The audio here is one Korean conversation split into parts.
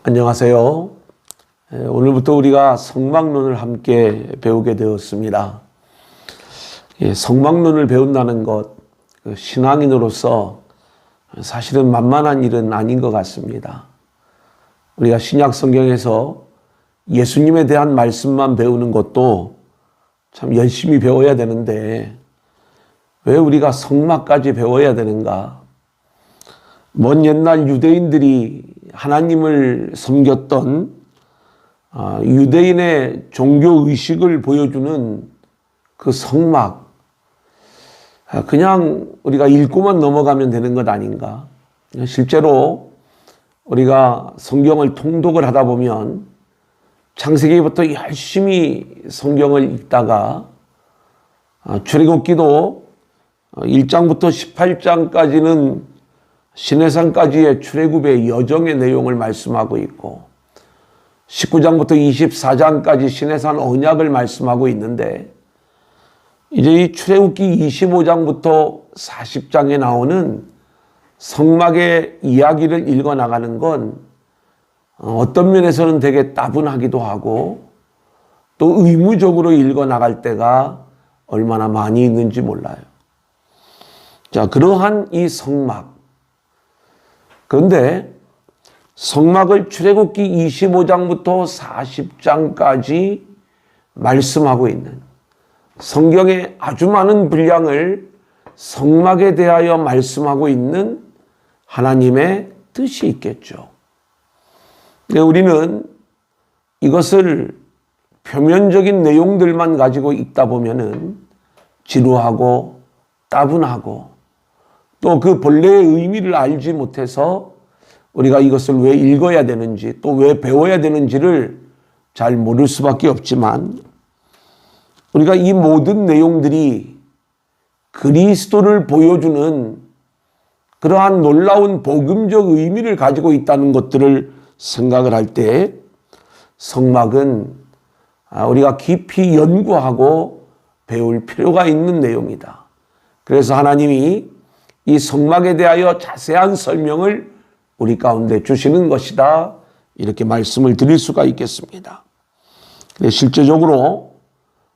안녕하세요. 오늘부터 우리가 성막론을 함께 배우게 되었습니다. 성막론을 배운다는 것, 신앙인으로서 사실은 만만한 일은 아닌 것 같습니다. 우리가 신약 성경에서 예수님에 대한 말씀만 배우는 것도 참 열심히 배워야 되는데 왜 우리가 성막까지 배워야 되는가? 먼 옛날 유대인들이 하나님을 섬겼던 유대인의 종교의식을 보여주는 그 성막, 그냥 우리가 읽고만 넘어가면 되는 것 아닌가? 실제로 우리가 성경을 통독을 하다 보면 창세기부터 열심히 성경을 읽다가 출애굽기도 1장부터 18장까지는 시내산까지의 출애굽의 여정의 내용을 말씀하고 있고 19장부터 24장까지 시내산 언약을 말씀하고 있는데 이제 이 출애굽기 25장부터 40장에 나오는 성막의 이야기를 읽어나가는 건 어떤 면에서는 되게 따분하기도 하고 또 의무적으로 읽어나갈 때가 얼마나 많이 있는지 몰라요. 자, 그러한 이 성막. 그런데 성막을 출애굽기 25장부터 40장까지 말씀하고 있는 성경의 아주 많은 분량을 성막에 대하여 말씀하고 있는 하나님의 뜻이 있겠죠. 우리는 이것을 표면적인 내용들만 가지고 읽다 보면은 지루하고 따분하고 또 그 본래의 의미를 알지 못해서 우리가 이것을 왜 읽어야 되는지 또 왜 배워야 되는지를 잘 모를 수밖에 없지만 우리가 이 모든 내용들이 그리스도를 보여주는 그러한 놀라운 복음적 의미를 가지고 있다는 것들을 생각을 할 때 성막은 우리가 깊이 연구하고 배울 필요가 있는 내용이다. 그래서 하나님이 이 성막에 대하여 자세한 설명을 우리 가운데 주시는 것이다. 이렇게 말씀을 드릴 수가 있겠습니다. 실제적으로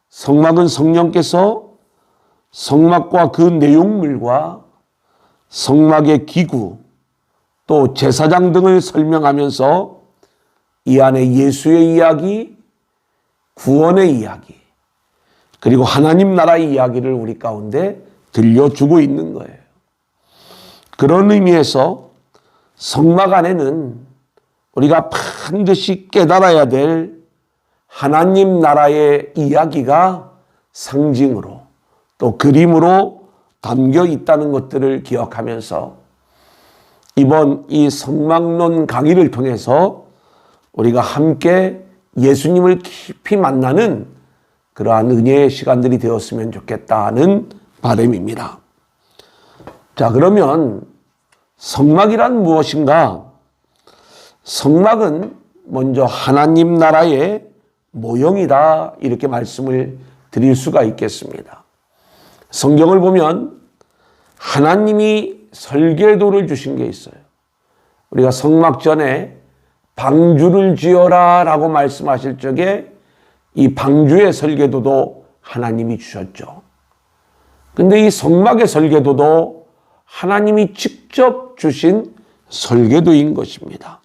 성막은 성령께서 성막과 그 내용물과 성막의 기구 또 제사장 등을 설명하면서 이 안에 예수의 이야기, 구원의 이야기, 그리고 하나님 나라의 이야기를 우리 가운데 들려주고 있는 거예요. 그런 의미에서 성막 안에는 우리가 반드시 깨달아야 될 하나님 나라의 이야기가 상징으로 또 그림으로 담겨 있다는 것들을 기억하면서 이번 이 성막론 강의를 통해서 우리가 함께 예수님을 깊이 만나는 그러한 은혜의 시간들이 되었으면 좋겠다는 바람입니다. 자, 그러면 성막이란 무엇인가? 성막은 먼저 하나님 나라의 모형이다. 이렇게 말씀을 드릴 수가 있겠습니다. 성경을 보면 하나님이 설계도를 주신 게 있어요. 우리가 성막 전에 방주를 지어라 라고 말씀하실 적에 이 방주의 설계도도 하나님이 주셨죠. 근데 이 성막의 설계도도 하나님이 직접 주신 설계도인 것입니다.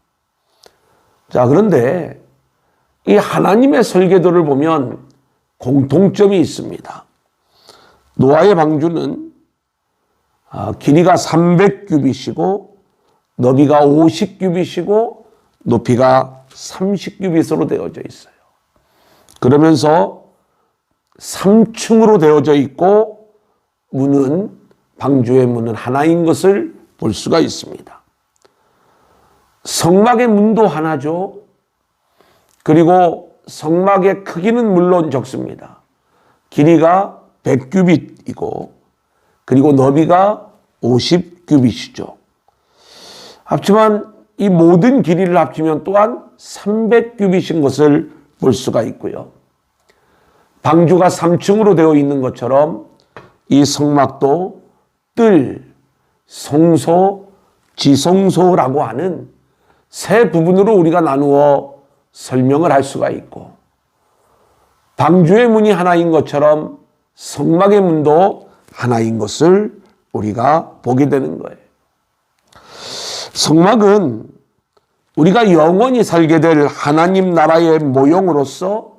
자, 그런데 이 하나님의 설계도를 보면 공통점이 있습니다. 노아의 방주는 길이가 300규빗이고 너비가 50규빗이고 높이가 30규빗으로 되어져 있어요. 그러면서 3층으로 되어져 있고 방주의 문은 하나인 것을 볼 수가 있습니다. 성막의 문도 하나죠. 그리고 성막의 크기는 물론 적습니다. 길이가 100규빗이고 그리고 너비가 50규빗이죠. 하지만 이 모든 길이를 합치면 또한 300규빗인 것을 볼 수가 있고요. 방주가 3층으로 되어 있는 것처럼 이 성막도 뜰, 성소, 지성소라고 하는 세 부분으로 우리가 나누어 설명을 할 수가 있고, 방주의 문이 하나인 것처럼 성막의 문도 하나인 것을 우리가 보게 되는 거예요. 성막은 우리가 영원히 살게 될 하나님 나라의 모형으로서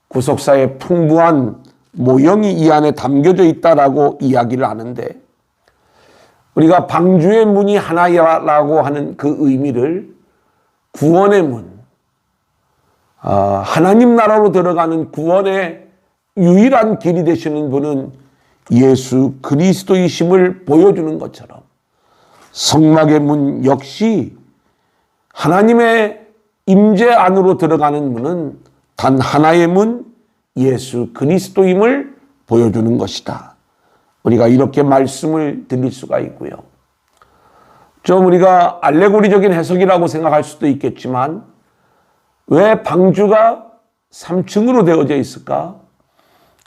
구속사의 풍부한 모형이 이 안에 담겨져 있다라고 이야기를 하는데, 우리가 방주의 문이 하나라고 하는 그 의미를 구원의 문, 하나님 나라로 들어가는 구원의 유일한 길이 되시는 분은 예수 그리스도이심을 보여주는 것처럼, 성막의 문 역시 하나님의 임재 안으로 들어가는 문은 단 하나의 문, 예수 그리스도임을 보여주는 것이다. 우리가 이렇게 말씀을 드릴 수가 있고요. 좀 우리가 알레고리적인 해석이라고 생각할 수도 있겠지만, 왜 방주가 3층으로 되어져 있을까?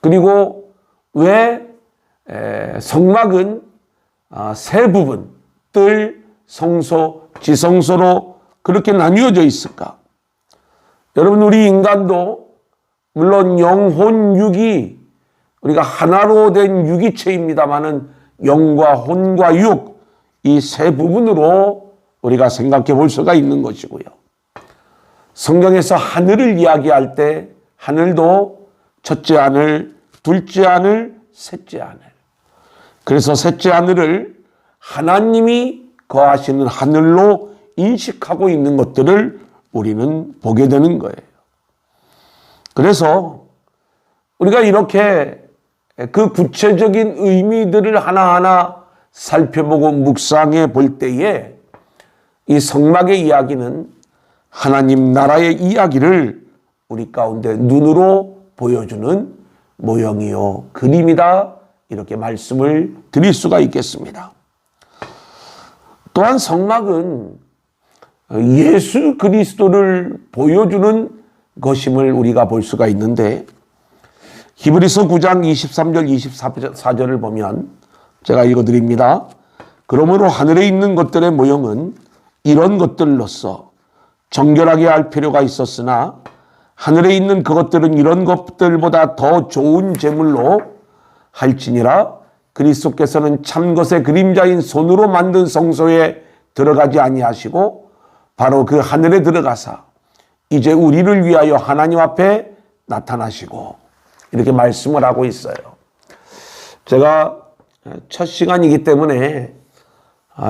그리고 왜 성막은 세 부분, 뜰, 성소, 지성소로 그렇게 나뉘어져 있을까? 여러분, 우리 인간도 물론 영혼 육이 우리가 하나로 된 유기체입니다마는 영과 혼과 육, 이 세 부분으로 우리가 생각해 볼 수가 있는 것이고요. 성경에서 하늘을 이야기할 때 하늘도 첫째 하늘, 둘째 하늘, 셋째 하늘. 그래서 셋째 하늘을 하나님이 거하시는 하늘로 인식하고 있는 것들을 우리는 보게 되는 거예요. 그래서 우리가 이렇게 그 구체적인 의미들을 하나하나 살펴보고 묵상해 볼 때에 이 성막의 이야기는 하나님 나라의 이야기를 우리 가운데 눈으로 보여주는 모형이요 그림이다, 이렇게 말씀을 드릴 수가 있겠습니다. 또한 성막은 예수 그리스도를 보여주는 것임을 우리가 볼 수가 있는데, 히브리서 9장 23절 24절을 보면 제가 읽어드립니다. 그러므로 하늘에 있는 것들의 모형은 이런 것들로서 정결하게 할 필요가 있었으나 하늘에 있는 그것들은 이런 것들보다 더 좋은 제물로 할지니라. 그리스도께서는 참 것의 그림자인 손으로 만든 성소에 들어가지 아니하시고 바로 그 하늘에 들어가사 이제 우리를 위하여 하나님 앞에 나타나시고, 이렇게 말씀을 하고 있어요. 제가 첫 시간이기 때문에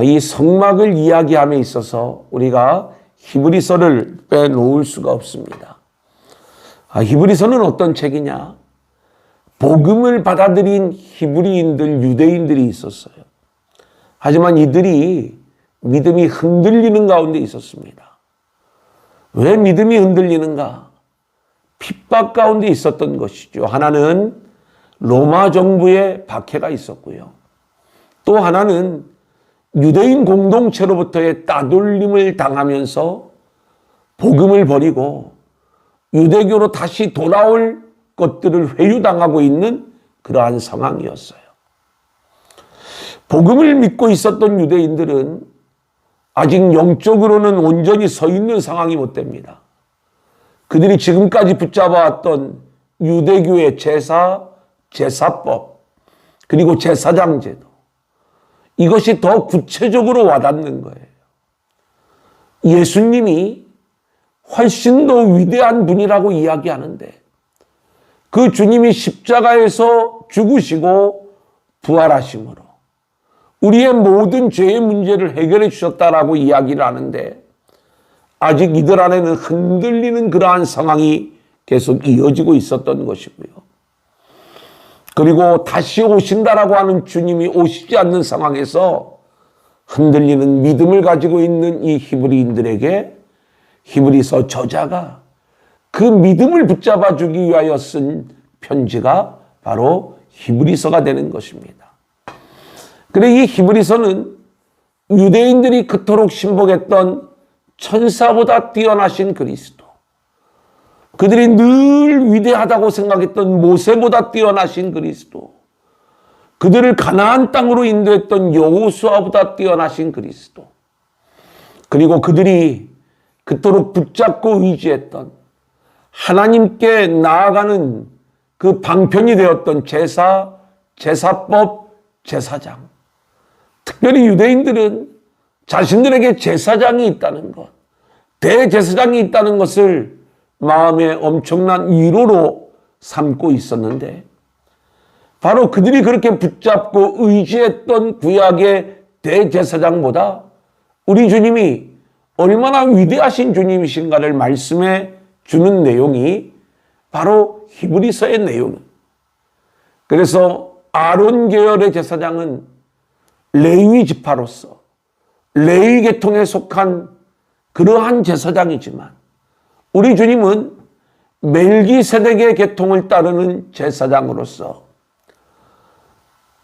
이 성막을 이야기함에 있어서 우리가 히브리서를 빼놓을 수가 없습니다. 히브리서는 어떤 책이냐? 복음을 받아들인 히브리인들, 유대인들이 있었어요. 하지만 이들이 믿음이 흔들리는 가운데 있었습니다. 왜 믿음이 흔들리는가? 핍박 가운데 있었던 것이죠. 하나는 로마 정부의 박해가 있었고요. 또 하나는 유대인 공동체로부터의 따돌림을 당하면서 복음을 버리고 유대교로 다시 돌아올 것들을 회유당하고 있는 그러한 상황이었어요. 복음을 믿고 있었던 유대인들은 아직 영적으로는 온전히 서 있는 상황이 못 됩니다. 그들이 지금까지 붙잡아왔던 유대교의 제사, 제사법, 그리고 제사장 제도, 이것이 더 구체적으로 와닿는 거예요. 예수님이 훨씬 더 위대한 분이라고 이야기하는데, 그 주님이 십자가에서 죽으시고 부활하심으로 우리의 모든 죄의 문제를 해결해 주셨다라고 이야기를 하는데, 아직 이들 안에는 흔들리는 그러한 상황이 계속 이어지고 있었던 것이고요. 그리고 다시 오신다라고 하는 주님이 오시지 않는 상황에서 흔들리는 믿음을 가지고 있는 이 히브리인들에게 히브리서 저자가 그 믿음을 붙잡아 주기 위하여 쓴 편지가 바로 히브리서가 되는 것입니다. 그래, 이 히브리서는 유대인들이 그토록 신복했던 천사보다 뛰어나신 그리스도, 그들이 늘 위대하다고 생각했던 모세보다 뛰어나신 그리스도, 그들을 가나안 땅으로 인도했던 여호수아보다 뛰어나신 그리스도, 그리고 그들이 그토록 붙잡고 의지했던 하나님께 나아가는 그 방편이 되었던 제사, 제사법, 제사장. 특별히 유대인들은 자신들에게 제사장이 있다는 것, 대제사장이 있다는 것을 마음에 엄청난 위로로 삼고 있었는데, 바로 그들이 그렇게 붙잡고 의지했던 구약의 대제사장보다 우리 주님이 얼마나 위대하신 주님이신가를 말씀해 주는 내용이 바로 히브리서의 내용. 그래서 아론 계열의 제사장은 레위 지파로서 레위 계통에 속한 그러한 제사장이지만, 우리 주님은 멜기세덱의 계통을 따르는 제사장으로서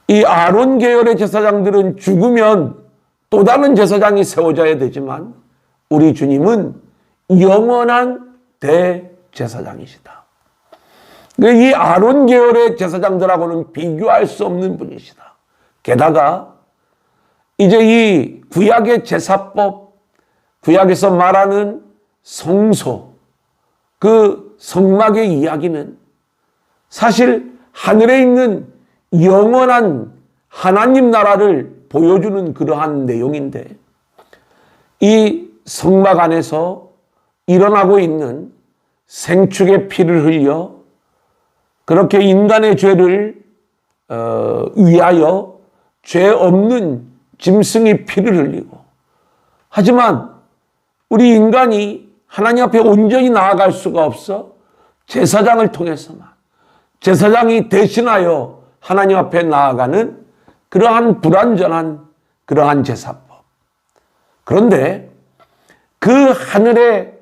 이 아론 계열의 제사장들은 죽으면 또 다른 제사장이 세워져야 되지만, 우리 주님은 영원한 대제사장이시다. 이 아론 계열의 제사장들하고는 비교할 수 없는 분이시다. 게다가 이제 이 구약의 제사법, 구약에서 말하는 성소, 그 성막의 이야기는 사실 하늘에 있는 영원한 하나님 나라를 보여주는 그러한 내용인데, 이 성막 안에서 일어나고 있는 생축의 피를 흘려 그렇게 인간의 죄를 위하여 죄 없는 짐승의 피를 흘리고, 하지만 우리 인간이 하나님 앞에 온전히 나아갈 수가 없어 제사장을 통해서만, 제사장이 대신하여 하나님 앞에 나아가는 그러한 불완전한 그러한 제사법. 그런데 그 하늘의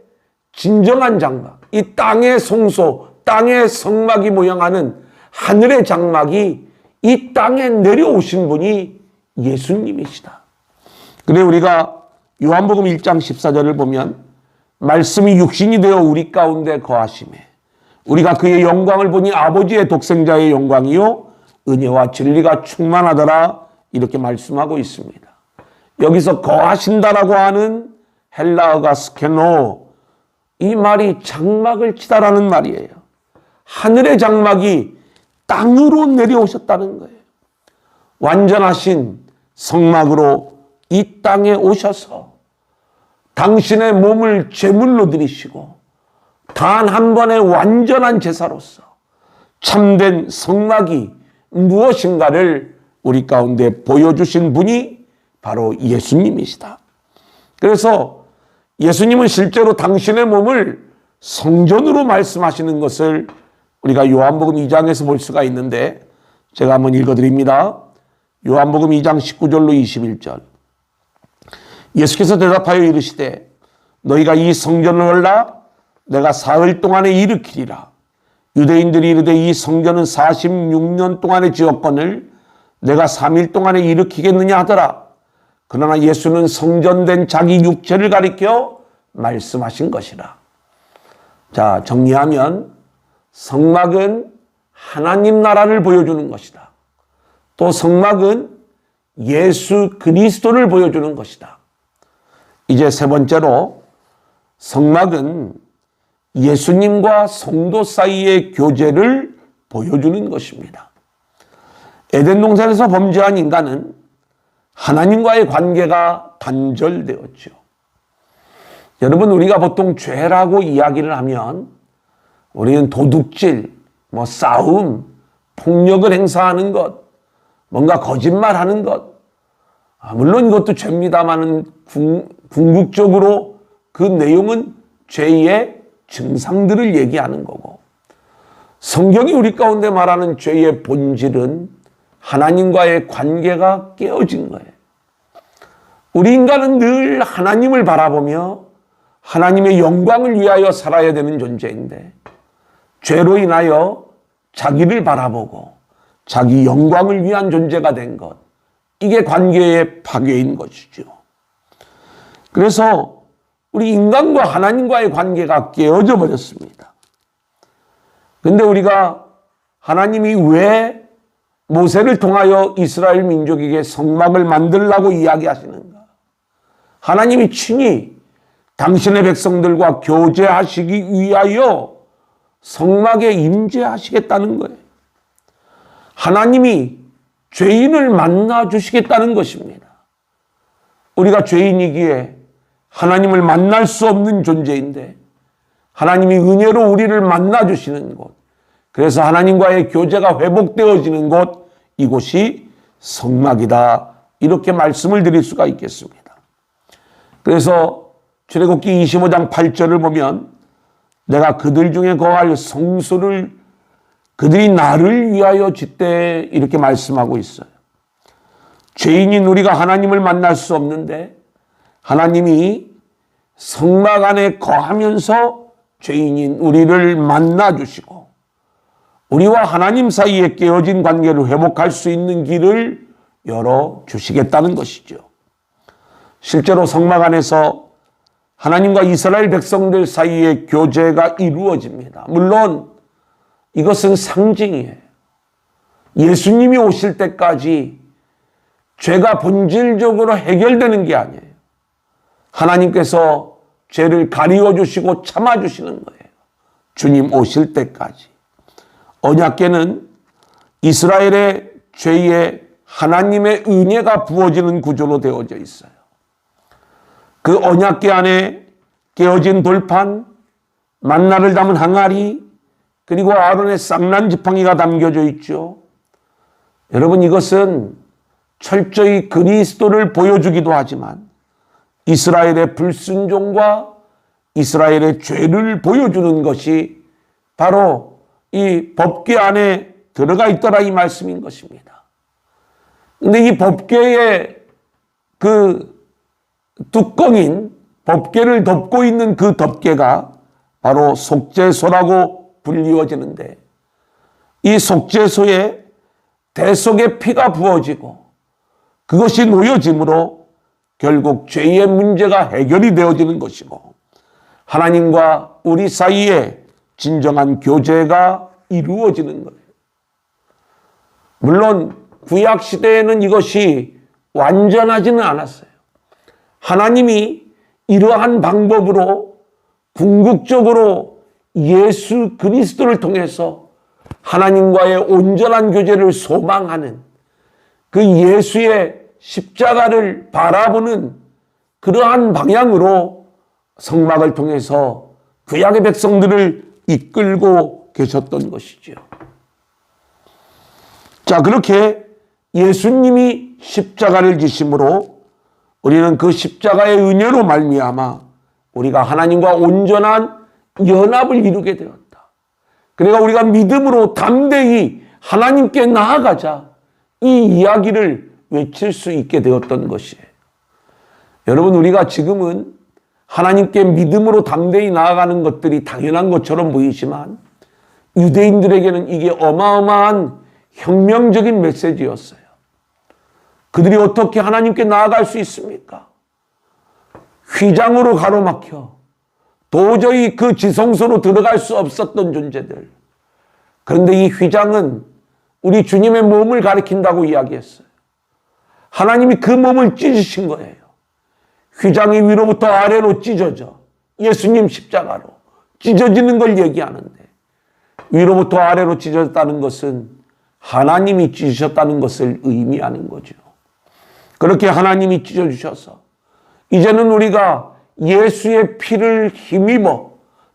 진정한 장막, 이 땅의 성소, 땅의 성막이 모양하는 하늘의 장막이 이 땅에 내려오신 분이 예수님이시다. 그래 우리가 요한복음 1장 14절을 보면, 말씀이 육신이 되어 우리 가운데 거하심에 우리가 그의 영광을 보니 아버지의 독생자의 영광이요 은혜와 진리가 충만하더라, 이렇게 말씀하고 있습니다. 여기서 거하신다라고 하는 헬라어가 스케노, 이 말이 장막을 치다라는 말이에요. 하늘의 장막이 땅으로 내려오셨다는 거예요. 완전하신 성막으로 이 땅에 오셔서 당신의 몸을 제물로 드리시고, 단 한 번의 완전한 제사로서 참된 성막이 무엇인가를 우리 가운데 보여주신 분이 바로 예수님이시다. 그래서 예수님은 실제로 당신의 몸을 성전으로 말씀하시는 것을 우리가 요한복음 2장에서 볼 수가 있는데, 제가 한번 읽어드립니다. 요한복음 2장 19절로 21절. 예수께서 대답하여 이르시되 너희가 이 성전을 올라 내가 사흘 동안에 일으키리라. 유대인들이 이르되 이 성전은 46년 동안의 지었건을 내가 3일 동안에 일으키겠느냐 하더라. 그러나 예수는 성전된 자기 육체를 가리켜 말씀하신 것이라. 자, 정리하면 성막은 하나님 나라를 보여주는 것이다. 또 성막은 예수 그리스도를 보여주는 것이다. 이제 세 번째로, 성막은 예수님과 성도 사이의 교제를 보여주는 것입니다. 에덴 동산에서 범죄한 인간은 하나님과의 관계가 단절되었죠. 여러분, 우리가 보통 죄라고 이야기를 하면 우리는 도둑질, 싸움, 폭력을 행사하는 것, 뭔가 거짓말하는 것, 물론 이것도 죄입니다마는 궁극적으로 그 내용은 죄의 증상들을 얘기하는 거고, 성경이 우리 가운데 말하는 죄의 본질은 하나님과의 관계가 깨어진 거예요. 우리 인간은 늘 하나님을 바라보며 하나님의 영광을 위하여 살아야 되는 존재인데, 죄로 인하여 자기를 바라보고 자기 영광을 위한 존재가 된 것, 이게 관계의 파괴인 것이죠. 그래서 우리 인간과 하나님과의 관계가 깨어져 버렸습니다. 그런데 우리가 하나님이 왜 모세를 통하여 이스라엘 민족에게 성막을 만들라고 이야기하시는가? 하나님이 친히 당신의 백성들과 교제하시기 위하여 성막에 임재하시겠다는 거예요. 하나님이 죄인을 만나 주시겠다는 것입니다. 우리가 죄인이기에 하나님을 만날 수 없는 존재인데 하나님이 은혜로 우리를 만나 주시는 곳, 그래서 하나님과의 교제가 회복되어지는 곳, 이곳이 성막이다, 이렇게 말씀을 드릴 수가 있겠습니다. 그래서 출애굽기 25장 8절을 보면 내가 그들 중에 거할 성소를 그들이 나를 위하여 짓되, 이렇게 말씀하고 있어요. 죄인인 우리가 하나님을 만날 수 없는데 하나님이 성막 안에 거하면서 죄인인 우리를 만나 주시고 우리와 하나님 사이에 깨어진 관계를 회복할 수 있는 길을 열어 주시겠다는 것이죠. 실제로 성막 안에서 하나님과 이스라엘 백성들 사이에 교제가 이루어집니다. 물론 이것은 상징이에요. 예수님이 오실 때까지 죄가 본질적으로 해결되는 게 아니에요. 하나님께서 죄를 가리워 주시고 참아 주시는 거예요. 주님 오실 때까지. 언약궤는 이스라엘의 죄에 하나님의 은혜가 부어지는 구조로 되어져 있어요. 그 언약궤 안에 깨어진 돌판, 만나를 담은 항아리, 그리고 아론의 쌍난 지팡이가 담겨져 있죠. 여러분, 이것은 철저히 그리스도를 보여주기도 하지만 이스라엘의 불순종과 이스라엘의 죄를 보여주는 것이 바로 이 법궤 안에 들어가 있더라, 이 말씀인 것입니다. 그런데 이 법궤의 그 뚜껑인 법궤를 덮고 있는 그 덮개가 바로 속죄소라고 불리워지는데, 이 속죄소에 대속의 피가 부어지고 그것이 놓여짐으로 결국 죄의 문제가 해결이 되어지는 것이고 하나님과 우리 사이에 진정한 교제가 이루어지는 거예요. 물론 구약 시대에는 이것이 완전하지는 않았어요. 하나님이 이러한 방법으로 궁극적으로 예수 그리스도를 통해서 하나님과의 온전한 교제를 소망하는 그 예수의 십자가를 바라보는 그러한 방향으로 성막을 통해서 구약의 백성들을 이끌고 계셨던 것이죠. 자, 그렇게 예수님이 십자가를 지심으로 우리는 그 십자가의 은혜로 말미암아 우리가 하나님과 온전한 연합을 이루게 되었다. 그러니까 우리가 믿음으로 담대히 하나님께 나아가자, 이 이야기를 외칠 수 있게 되었던 것이에요. 여러분, 우리가 지금은 하나님께 믿음으로 담대히 나아가는 것들이 당연한 것처럼 보이지만 유대인들에게는 이게 어마어마한 혁명적인 메시지였어요. 그들이 어떻게 하나님께 나아갈 수 있습니까? 휘장으로 가로막혀 도저히 그 지성소로 들어갈 수 없었던 존재들. 그런데 이 휘장은 우리 주님의 몸을 가리킨다고 이야기했어요. 하나님이 그 몸을 찢으신 거예요. 휘장이 위로부터 아래로 찢어져 예수님 십자가로 찢어지는 걸 얘기하는데, 위로부터 아래로 찢어졌다는 것은 하나님이 찢으셨다는 것을 의미하는 거죠. 그렇게 하나님이 찢어주셔서 이제는 우리가 예수의 피를 힘입어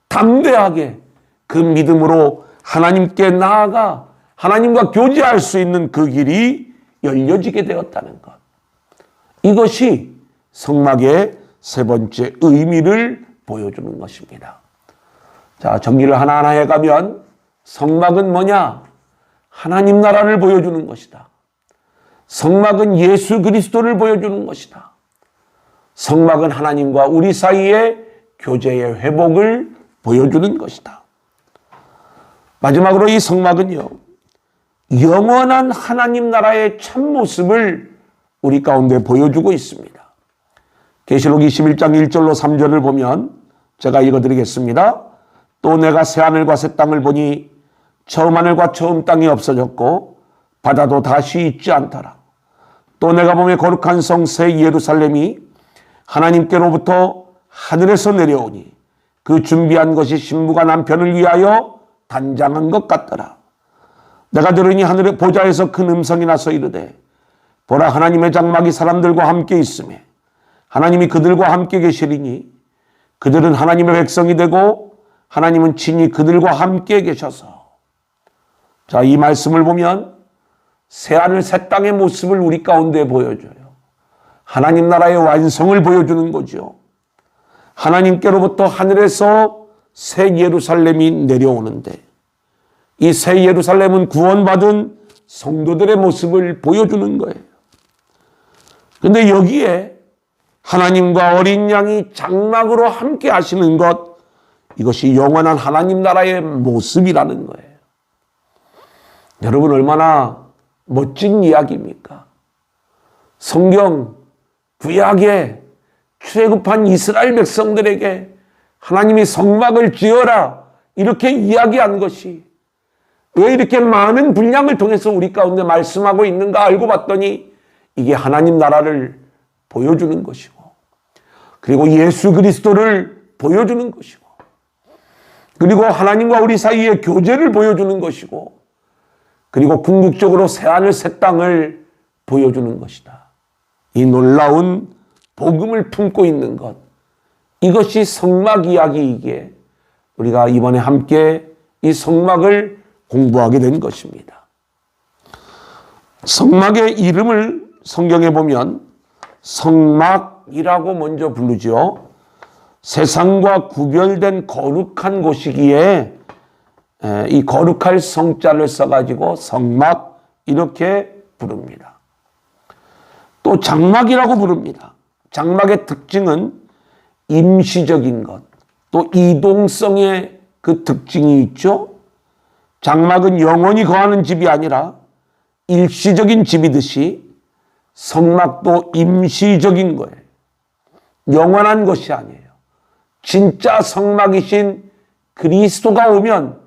담대하게 그 믿음으로 하나님께 나아가 하나님과 교제할 수 있는 그 길이 열려지게 되었다는 것. 이것이 성막의 세 번째 의미를 보여주는 것입니다. 자, 정리를 하나하나 해가면 성막은 뭐냐? 하나님 나라를 보여주는 것이다. 성막은 예수 그리스도를 보여주는 것이다. 성막은 하나님과 우리 사이의 교제의 회복을 보여주는 것이다. 마지막으로 이 성막은요, 영원한 하나님 나라의 참모습을 우리 가운데 보여주고 있습니다. 계시록 21장 1절로 3절을 보면 제가 읽어드리겠습니다. 또 내가 새하늘과 새 땅을 보니 처음 하늘과 처음 땅이 없어졌고 바다도 다시 있지 않더라. 또 내가 보며 거룩한 성 새 예루살렘이 하나님께로부터 하늘에서 내려오니 그 준비한 것이 신부가 남편을 위하여 단장한 것 같더라. 내가 들으니 하늘의 보좌에서 큰 음성이 나서 이르되 보라, 하나님의 장막이 사람들과 함께 있으매 하나님이 그들과 함께 계시리니 그들은 하나님의 백성이 되고 하나님은 친히 그들과 함께 계셔서. 자, 이 말씀을 보면 새하늘 새 땅의 모습을 우리 가운데 보여줘요. 하나님 나라의 완성을 보여주는 거죠. 하나님께로부터 하늘에서 새 예루살렘이 내려오는데 이 새 예루살렘은 구원받은 성도들의 모습을 보여주는 거예요. 그런데 여기에 하나님과 어린 양이 장막으로 함께 하시는 것, 이것이 영원한 하나님 나라의 모습이라는 거예요. 여러분, 얼마나 멋진 이야기입니까? 성경 구약에 출애굽한 이스라엘 백성들에게 하나님이 성막을 지어라 이렇게 이야기한 것이 왜 이렇게 많은 분량을 통해서 우리 가운데 말씀하고 있는가 알고 봤더니 이게 하나님 나라를 보여주는 것이고 그리고 예수 그리스도를 보여주는 것이고 그리고 하나님과 우리 사이의 교제를 보여주는 것이고 그리고 궁극적으로 새하늘 새 땅을 보여주는 것이다. 이 놀라운 복음을 품고 있는 것, 이것이 성막 이야기이기에 우리가 이번에 함께 이 성막을 공부하게 된 것입니다. 성막의 이름을 성경에 보면 성막이라고 먼저 부르죠. 세상과 구별된 거룩한 곳이기에 이 거룩할 성자를 써가지고 성막 이렇게 부릅니다. 또 장막이라고 부릅니다. 장막의 특징은 임시적인 것, 또 이동성의 그 특징이 있죠. 장막은 영원히 거하는 집이 아니라 일시적인 집이듯이 성막도 임시적인 거예요. 영원한 것이 아니에요. 진짜 성막이신 그리스도가 오면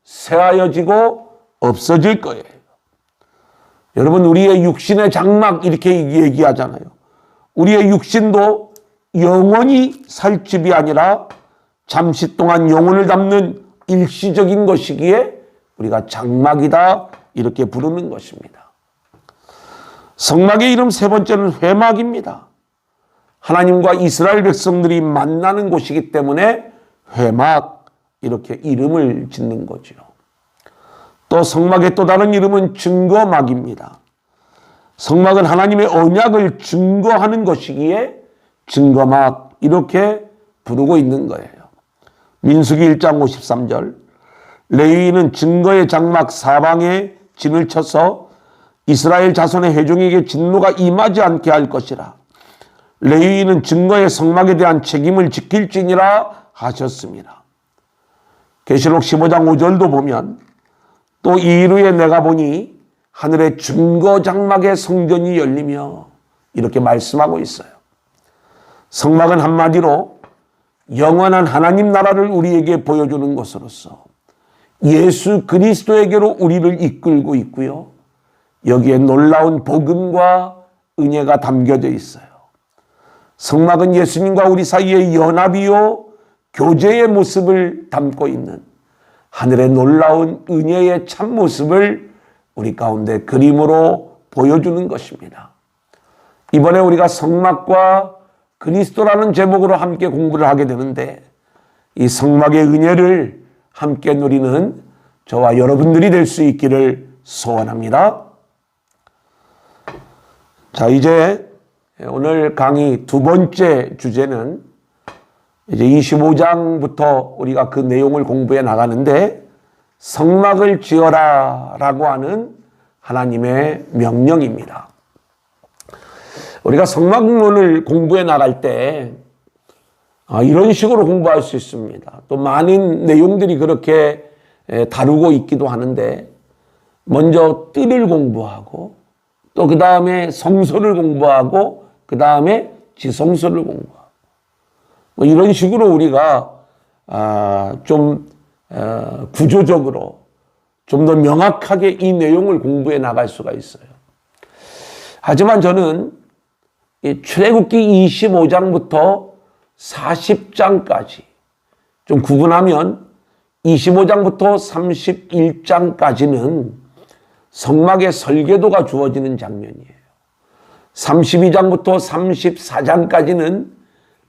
새하여지고 없어질 거예요. 여러분, 우리의 육신의 장막 이렇게 얘기하잖아요. 우리의 육신도 영원히 살 집이 아니라 잠시 동안 영혼을 담는 일시적인 것이기에 우리가 장막이다 이렇게 부르는 것입니다. 성막의 이름 세 번째는 회막입니다. 하나님과 이스라엘 백성들이 만나는 곳이기 때문에 회막 이렇게 이름을 짓는 거죠. 또 성막의 또 다른 이름은 증거막입니다. 성막은 하나님의 언약을 증거하는 것이기에 증거막 이렇게 부르고 있는 거예요. 민수기 1장 53절 레위인은 증거의 장막 사방에 진을 쳐서 이스라엘 자손의 회중에게 진노가 임하지 않게 할 것이라. 레위인은 증거의 성막에 대한 책임을 지킬지니라 하셨습니다. 계시록 15장 5절도 보면 또 이일 후에 내가 보니 하늘의 증거 장막의 성전이 열리며 이렇게 말씀하고 있어요. 성막은 한마디로 영원한 하나님 나라를 우리에게 보여주는 것으로서 예수 그리스도에게로 우리를 이끌고 있고요. 여기에 놀라운 복음과 은혜가 담겨져 있어요. 성막은 예수님과 우리 사이의 연합이요 교제의 모습을 담고 있는 하늘의 놀라운 은혜의 참모습을 우리 가운데 그림으로 보여주는 것입니다. 이번에 우리가 성막과 그리스도라는 제목으로 함께 공부를 하게 되는데 이 성막의 은혜를 함께 누리는 저와 여러분들이 될 수 있기를 소원합니다. 자, 이제 오늘 강의 두 번째 주제는 이제 25장부터 우리가 그 내용을 공부해 나가는데 성막을 지어라 라고 하는 하나님의 명령입니다. 우리가 성막론을 공부해 나갈 때 이런 식으로 공부할 수 있습니다. 또 많은 내용들이 그렇게 다루고 있기도 하는데 먼저 뜰을 공부하고 또 그 다음에 성소를 공부하고 그 다음에 지성소를 공부하고 뭐 이런 식으로 우리가 좀 구조적으로 좀 더 명확하게 이 내용을 공부해 나갈 수가 있어요. 하지만 저는 출애굽기 25장부터 40장까지 좀 구분하면 25장부터 31장까지는 성막의 설계도가 주어지는 장면이에요. 32장부터 34장까지는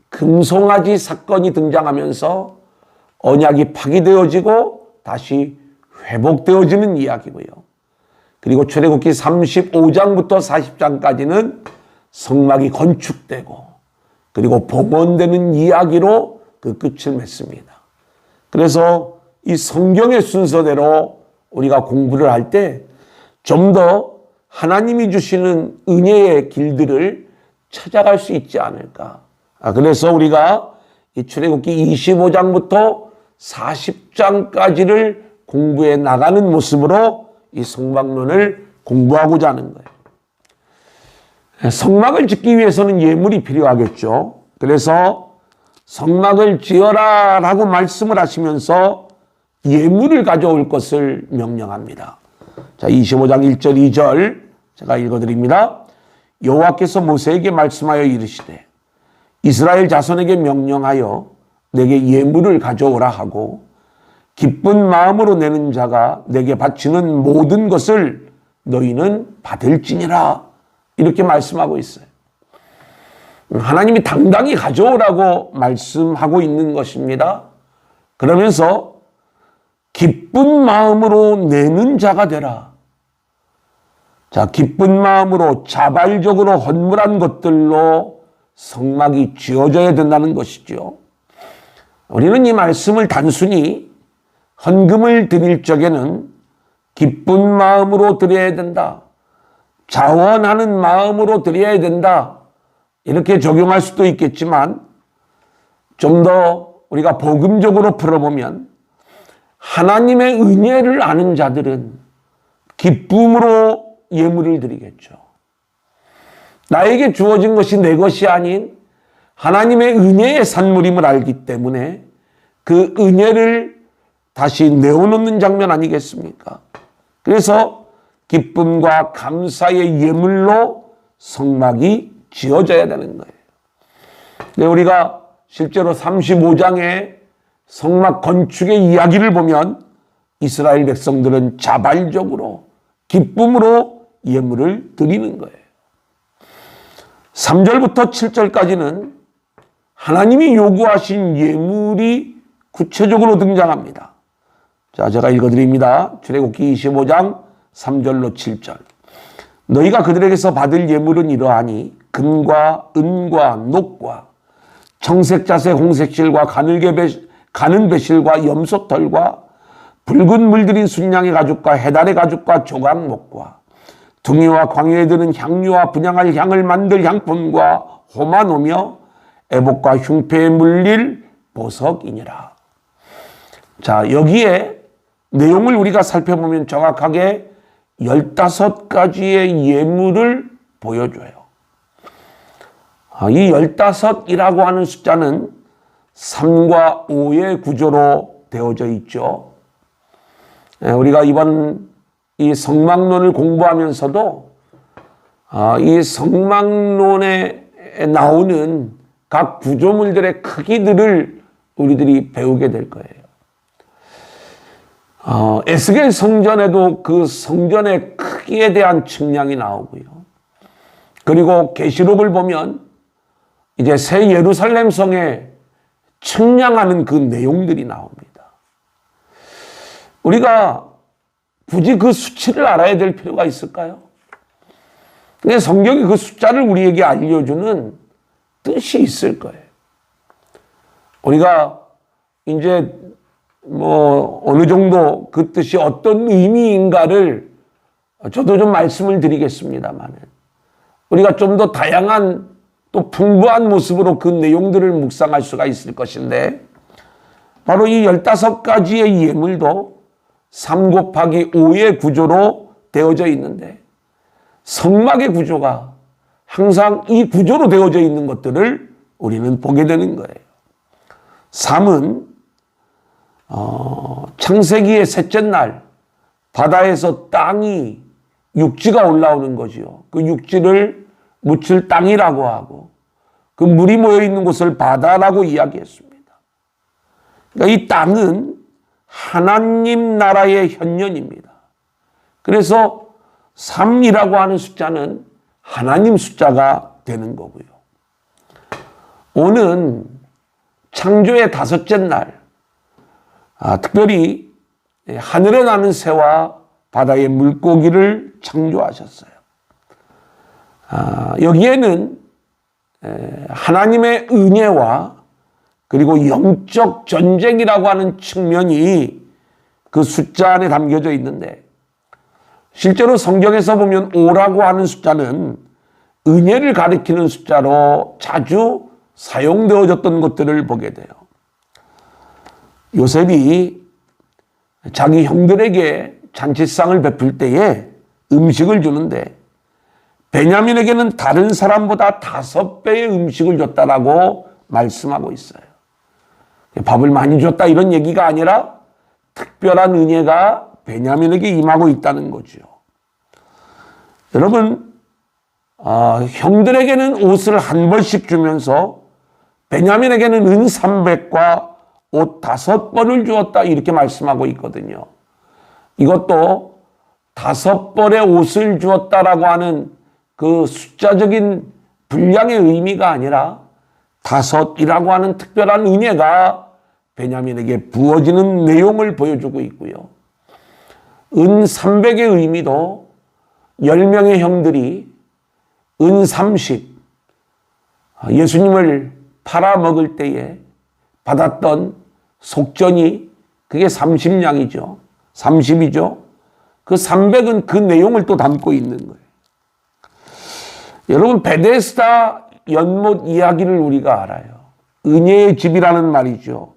금송아지 사건이 등장하면서 언약이 파기되어지고 다시 회복되어지는 이야기고요. 그리고 출애굽기 35장부터 40장까지는 성막이 건축되고 그리고 복원되는 이야기로 그 끝을 맺습니다. 그래서 이 성경의 순서대로 우리가 공부를 할 때 좀 더 하나님이 주시는 은혜의 길들을 찾아갈 수 있지 않을까. 그래서 우리가 이 출애굽기 25장부터 40장까지를 공부해 나가는 모습으로 이 성막론을 공부하고자 하는 거예요. 성막을 짓기 위해서는 예물이 필요하겠죠. 그래서 성막을 지어라 라고 말씀을 하시면서 예물을 가져올 것을 명령합니다. 자, 25장 1절 2절 제가 읽어드립니다. 여호와께서 모세에게 말씀하여 이르시되 이스라엘 자손에게 명령하여 내게 예물을 가져오라 하고 기쁜 마음으로 내는 자가 내게 바치는 모든 것을 너희는 받을지니라 이렇게 말씀하고 있어요. 하나님이 당당히 가져오라고 말씀하고 있는 것입니다. 그러면서 기쁜 마음으로 내는 자가 되라. 자, 기쁜 마음으로 자발적으로 헌물한 것들로 성막이 지어져야 된다는 것이죠. 우리는 이 말씀을 단순히 헌금을 드릴 적에는 기쁜 마음으로 드려야 된다. 자원하는 마음으로 드려야 된다. 이렇게 적용할 수도 있겠지만 좀 더 우리가 복음적으로 풀어보면 하나님의 은혜를 아는 자들은 기쁨으로 예물을 드리겠죠. 나에게 주어진 것이 내 것이 아닌 하나님의 은혜의 산물임을 알기 때문에 그 은혜를 다시 내어놓는 장면 아니겠습니까? 그래서 기쁨과 감사의 예물로 성막이 지어져야 되는 거예요. 근데 우리가 실제로 35장의 성막 건축의 이야기를 보면 이스라엘 백성들은 자발적으로 기쁨으로 예물을 드리는 거예요. 3절부터 7절까지는 하나님이 요구하신 예물이 구체적으로 등장합니다. 자, 제가 읽어드립니다. 출애굽기 25장 3절로 7절. 너희가 그들에게서 받을 예물은 이러하니 금과 은과 녹과 청색자색 홍색실과 가는 배실과 염소털과 붉은 물들인 순양의 가죽과 해달의 가죽과 조각목과 둥이와 광야에 드는 향료와 분향할 향을 만들 향품과 호마노며 애복과 흉패에 물릴 보석이니라. 자, 여기에 내용을 우리가 살펴보면 정확하게 15가지의 예물을 보여줘요. 이 15이라고 하는 숫자는 3과 5의 구조로 되어져 있죠. 우리가 이번 이 성막론을 공부하면서도 이 성막론에 나오는 각 구조물들의 크기들을 우리들이 배우게 될 거예요. 에스겔 성전에도 그 성전의 크기에 대한 측량이 나오고요. 그리고 계시록을 보면 이제 새 예루살렘 성에 측량하는 그 내용들이 나옵니다. 우리가 굳이 그 수치를 알아야 될 필요가 있을까요? 근데 성경이 그 숫자를 우리에게 알려주는 뜻이 있을 거예요. 우리가 이제 어느 정도 그 뜻이 어떤 의미인가를 저도 좀 말씀을 드리겠습니다만 우리가 좀 더 다양한 또 풍부한 모습으로 그 내용들을 묵상할 수가 있을 것인데 바로 이 15가지의 예물도 3 곱하기 5의 구조로 되어져 있는데 성막의 구조가 항상 이 구조로 되어져 있는 것들을 우리는 보게 되는 거예요. 3은 창세기의 셋째 날 바다에서 땅이 육지가 올라오는 거지요. 그 육지를 묻힐 땅이라고 하고 그 물이 모여 있는 곳을 바다라고 이야기했습니다. 그러니까 이 땅은 하나님 나라의 현년입니다. 그래서 3이라고 하는 숫자는 하나님 숫자가 되는 거고요. 5는 창조의 다섯째 날, 특별히 하늘에 나는 새와 바다의 물고기를 창조하셨어요. 여기에는 하나님의 은혜와 그리고 영적 전쟁이라고 하는 측면이 그 숫자 안에 담겨져 있는데, 실제로 성경에서 보면 5라고 하는 숫자는 은혜를 가리키는 숫자로 자주 사용되어졌던 것들을 보게 돼요. 요셉이 자기 형들에게 잔치상을 베풀 때에 음식을 주는데 베냐민에게는 다른 사람보다 5배의 음식을 줬다라고 말씀하고 있어요. 밥을 많이 줬다 이런 얘기가 아니라 특별한 은혜가 베냐민에게 임하고 있다는 거죠. 여러분, 형들에게는 옷을 한 벌씩 주면서 베냐민에게는 은 300과 옷 5벌을 주었다 이렇게 말씀하고 있거든요. 이것도 5벌의 옷을 주었다라고 하는 그 숫자적인 분량의 의미가 아니라 5이라고 하는 특별한 은혜가 베냐민에게 부어지는 내용을 보여주고 있고요. 은 300의 의미도 10명의 형들이 은 30, 예수님을 팔아먹을 때에 받았던 속전이 그게 30냥이죠. 30이죠. 그 300은 그 내용을 또 담고 있는 거예요. 여러분, 베데스다 연못 이야기를 우리가 알아요. 은혜의 집이라는 말이죠.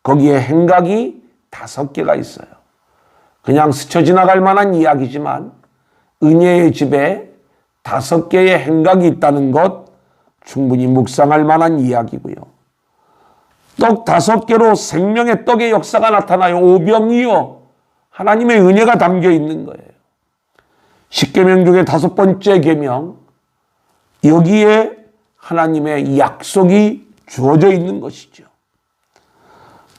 거기에 행각이 5개가 있어요. 그냥 스쳐 지나갈 만한 이야기지만 은혜의 집에 5개의 행각이 있다는 것 충분히 묵상할 만한 이야기고요. 떡 5개로 생명의 떡의 역사가 나타나요. 오병이어 하나님의 은혜가 담겨 있는 거예요. 10계명 중에 5번째 계명, 여기에 하나님의 약속이 주어져 있는 것이죠.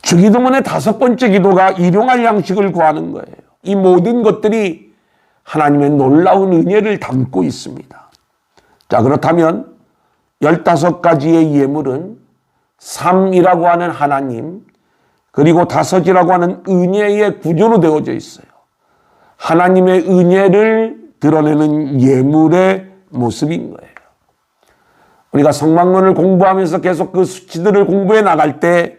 주기도문의 5번째 기도가 일용할 양식을 구하는 거예요. 이 모든 것들이 하나님의 놀라운 은혜를 담고 있습니다. 자, 그렇다면 15가지의 예물은 3이라고 하는 하나님, 그리고 5이라고 하는 은혜의 구조로 되어져 있어요. 하나님의 은혜를 드러내는 예물의 모습인 거예요. 우리가 성막론을 공부하면서 계속 그 수치들을 공부해 나갈 때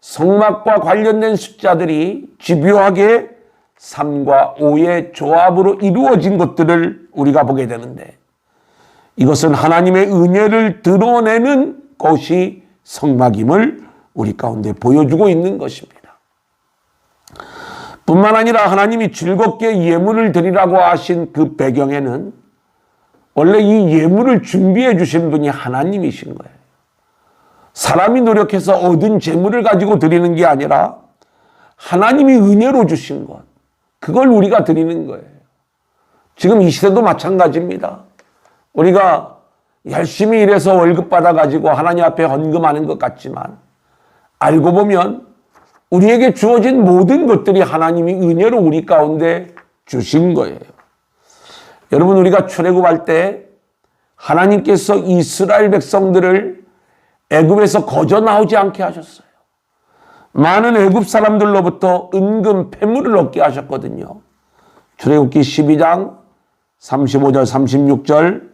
성막과 관련된 숫자들이 집요하게 3과 5의 조합으로 이루어진 것들을 우리가 보게 되는데, 이것은 하나님의 은혜를 드러내는 것이 성막임을 우리 가운데 보여주고 있는 것입니다. 뿐만 아니라 하나님이 즐겁게 예물을 드리라고 하신 그 배경에는 원래 이 예물을 준비해 주신 분이 하나님이신 거예요. 사람이 노력해서 얻은 재물을 가지고 드리는 게 아니라 하나님이 은혜로 주신 것, 그걸 우리가 드리는 거예요. 지금 이 시대도 마찬가지입니다. 우리가 열심히 일해서 월급 받아가지고 하나님 앞에 헌금하는 것 같지만 알고 보면 우리에게 주어진 모든 것들이 하나님이 은혜로 우리 가운데 주신 거예요. 여러분, 우리가 출애굽할 때 하나님께서 이스라엘 백성들을 애굽에서 거저 나오지 않게 하셨어요. 많은 애굽 사람들로부터 은금 패물을 얻게 하셨거든요. 출애굽기 12장 35절 36절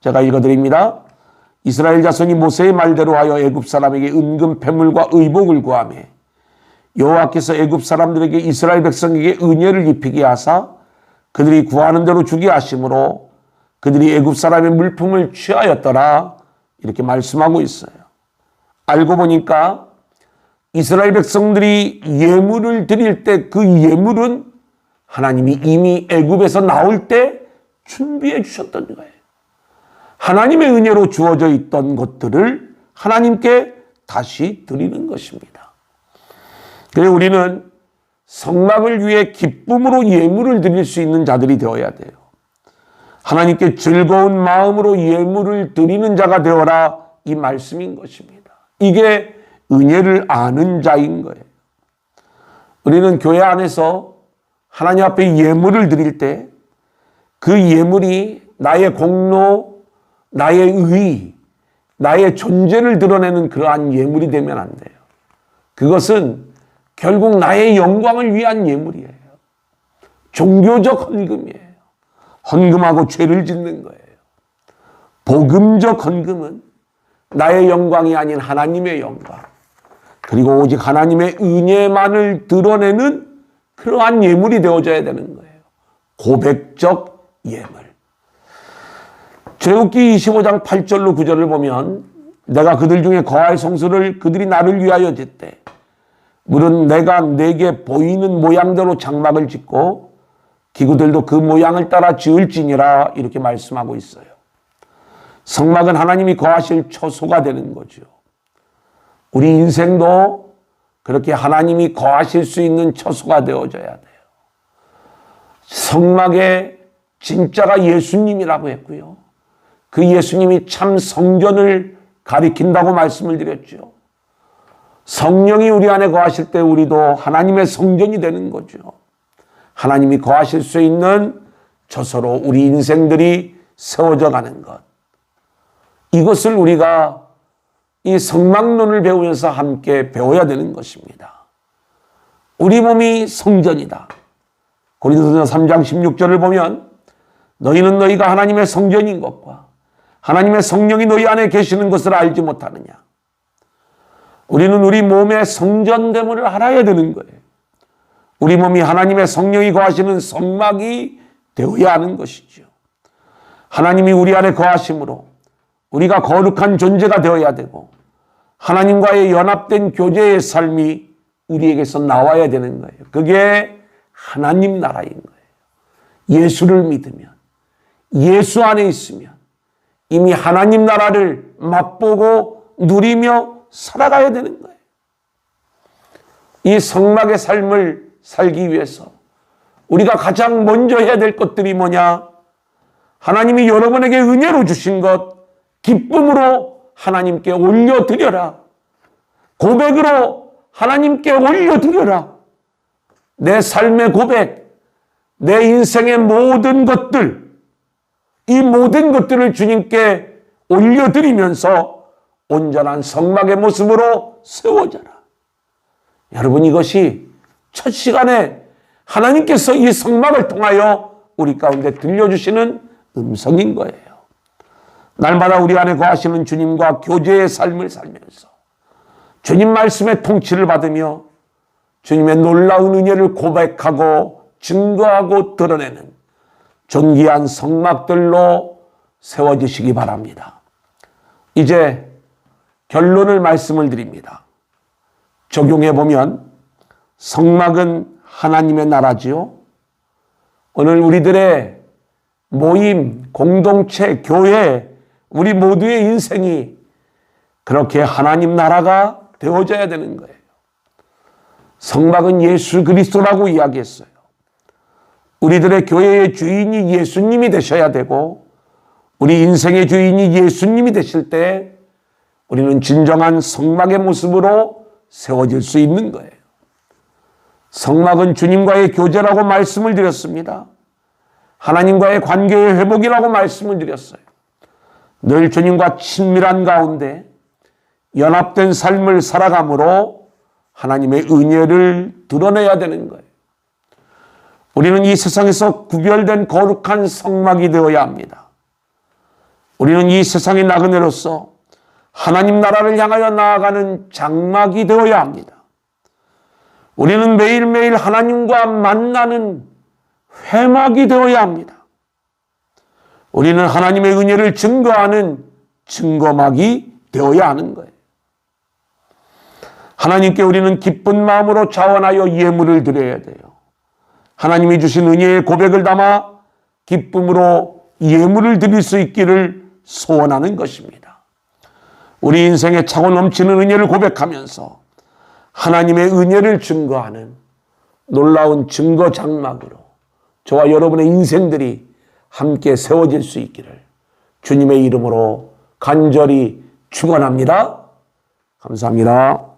제가 읽어드립니다. 이스라엘 자손이 모세의 말대로 하여 애굽 사람에게 은금 패물과 의복을 구하매 여호와께서 애굽 사람들에게 이스라엘 백성에게 은혜를 입히게 하사 그들이 구하는 대로 주게 하심으로 그들이 애굽 사람의 물품을 취하였더라, 이렇게 말씀하고 있어요. 알고 보니까 이스라엘 백성들이 예물을 드릴 때 그 예물은 하나님이 이미 애굽에서 나올 때 준비해 주셨던 거예요. 하나님의 은혜로 주어져 있던 것들을 하나님께 다시 드리는 것입니다. 그래서 우리는 성막을 위해 기쁨으로 예물을 드릴 수 있는 자들이 되어야 돼요. 하나님께 즐거운 마음으로 예물을 드리는 자가 되어라, 이 말씀인 것입니다. 이게 은혜를 아는 자인 거예요. 우리는 교회 안에서 하나님 앞에 예물을 드릴 때 그 예물이 나의 공로, 나의 의, 나의 존재를 드러내는 그러한 예물이 되면 안 돼요. 그것은 결국 나의 영광을 위한 예물이에요. 종교적 헌금이에요. 헌금하고 죄를 짓는 거예요. 복음적 헌금은 나의 영광이 아닌 하나님의 영광, 그리고 오직 하나님의 은혜만을 드러내는 그러한 예물이 되어져야 되는 거예요. 고백적 예물. 출애굽기 25장 8절로 9절을 보면 내가 그들 중에 거할 성소를 그들이 나를 위하여 짓되 물은 내가 내게 보이는 모양대로 장막을 짓고 기구들도 그 모양을 따라 지을지니라, 이렇게 말씀하고 있어요. 성막은 하나님이 거하실 처소가 되는 거죠. 우리 인생도 그렇게 하나님이 거하실 수 있는 처소가 되어져야 돼요. 성막의 진짜가 예수님이라고 했고요. 그 예수님이 참 성전을 가리킨다고 말씀을 드렸죠. 성령이 우리 안에 거하실 때 우리도 하나님의 성전이 되는 거죠. 하나님이 거하실 수 있는 처소로 우리 인생들이 세워져 가는 것. 이것을 우리가 이 성막론을 배우면서 함께 배워야 되는 것입니다. 우리 몸이 성전이다. 고린도전서 3장 16절을 보면 너희는 너희가 하나님의 성전인 것과 하나님의 성령이 너희 안에 계시는 것을 알지 못하느냐. 우리는 우리 몸의 성전됨을 알아야 되는 거예요. 우리 몸이 하나님의 성령이 거하시는 성막이 되어야 하는 것이죠. 하나님이 우리 안에 거하심으로 우리가 거룩한 존재가 되어야 되고 하나님과의 연합된 교제의 삶이 우리에게서 나와야 되는 거예요. 그게 하나님 나라인 거예요. 예수를 믿으면, 예수 안에 있으면 이미 하나님 나라를 맛보고 누리며 살아가야 되는 거예요. 이 성막의 삶을 살기 위해서 우리가 가장 먼저 해야 될 것들이 뭐냐? 하나님이 여러분에게 은혜로 주신 것, 기쁨으로 하나님께 올려드려라. 고백으로 하나님께 올려드려라. 내 삶의 고백, 내 인생의 모든 것들, 이 모든 것들을 주님께 올려드리면서 온전한 성막의 모습으로 세워져라. 여러분, 이것이 첫 시간에 하나님께서 이 성막을 통하여 우리 가운데 들려주시는 음성인 거예요. 날마다 우리 안에 거하시는 주님과 교제의 삶을 살면서 주님 말씀의 통치를 받으며 주님의 놀라운 은혜를 고백하고 증거하고 드러내는 존귀한 성막들로 세워지시기 바랍니다. 이제 결론을 말씀을 드립니다. 적용해 보면 성막은 하나님의 나라지요. 오늘 우리들의 모임, 공동체, 교회, 우리 모두의 인생이 그렇게 하나님 나라가 되어져야 되는 거예요. 성막은 예수 그리스도라고 이야기했어요. 우리들의 교회의 주인이 예수님이 되셔야 되고 우리 인생의 주인이 예수님이 되실 때 우리는 진정한 성막의 모습으로 세워질 수 있는 거예요. 성막은 주님과의 교제라고 말씀을 드렸습니다. 하나님과의 관계의 회복이라고 말씀을 드렸어요. 늘 주님과 친밀한 가운데 연합된 삶을 살아감으로 하나님의 은혜를 드러내야 되는 거예요. 우리는 이 세상에서 구별된 거룩한 성막이 되어야 합니다. 우리는 이 세상의 나그네로서 하나님 나라를 향하여 나아가는 장막이 되어야 합니다. 우리는 매일매일 하나님과 만나는 회막이 되어야 합니다. 우리는 하나님의 은혜를 증거하는 증거막이 되어야 하는 거예요. 하나님께 우리는 기쁜 마음으로 자원하여 예물을 드려야 돼요. 하나님이 주신 은혜의 고백을 담아 기쁨으로 예물을 드릴 수 있기를 소원하는 것입니다. 우리 인생에 차고 넘치는 은혜를 고백하면서 하나님의 은혜를 증거하는 놀라운 증거 장막으로 저와 여러분의 인생들이 함께 세워질 수 있기를 주님의 이름으로 간절히 축원합니다. 감사합니다.